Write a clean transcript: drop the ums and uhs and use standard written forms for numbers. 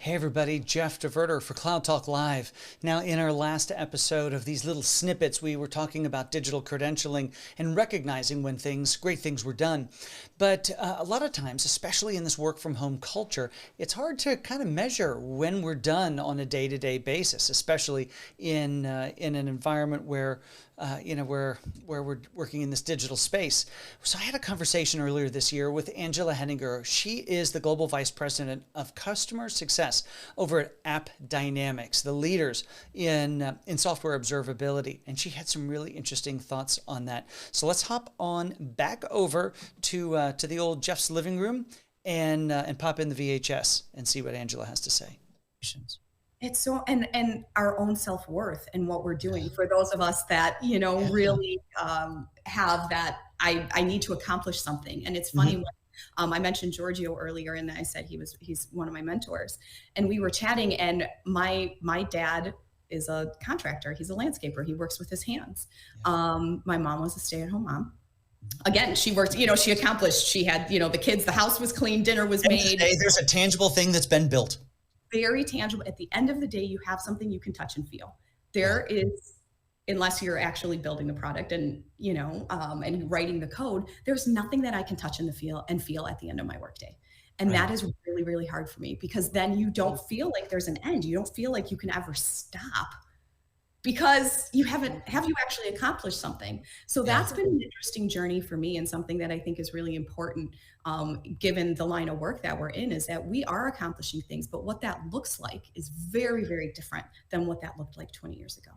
Hey everybody, Jeff Diverter for Cloud Talk Live. Now, in our last episode of these little snippets, we were talking about digital credentialing and recognizing when great things were done. But a lot of times, especially in this work from home culture, it's hard to kind of measure when we're done on a day-to-day basis, especially in an environment where where we're working in this digital space. So I had a conversation earlier this year with Angela Huettinger. She is the Global Vice President of Customer Success over at App Dynamics, the leaders in software observability. And she had some really interesting thoughts on that. So let's hop on back over to the old Jeff's living room and pop in the VHS and see what Angela has to say. It's so, and our own self-worth and what we're doing for those of us that, really have that, I need to accomplish something. And it's funny when I mentioned Giorgio earlier, and I said he's one of my mentors, and we were chatting, and my dad is a contractor. He's a landscaper. He works with his hands. My mom was a stay-at-home mom. Again, she worked, she accomplished, she had, the kids, the house was clean, dinner was made. There's a tangible thing that's been built. Very tangible. At the end of the day, you have something you can touch and feel. There is, unless you're actually building the product and, and writing the code, there's nothing that I can touch and feel at the end of my workday. And that is really, really hard for me, because then you don't feel like there's an end. You don't feel like you can ever stop, because have you actually accomplished something? So that's been an interesting journey for me, and something that I think is really important, given the line of work that we're in, is that we are accomplishing things, but what that looks like is very, very different than what that looked like 20 years ago.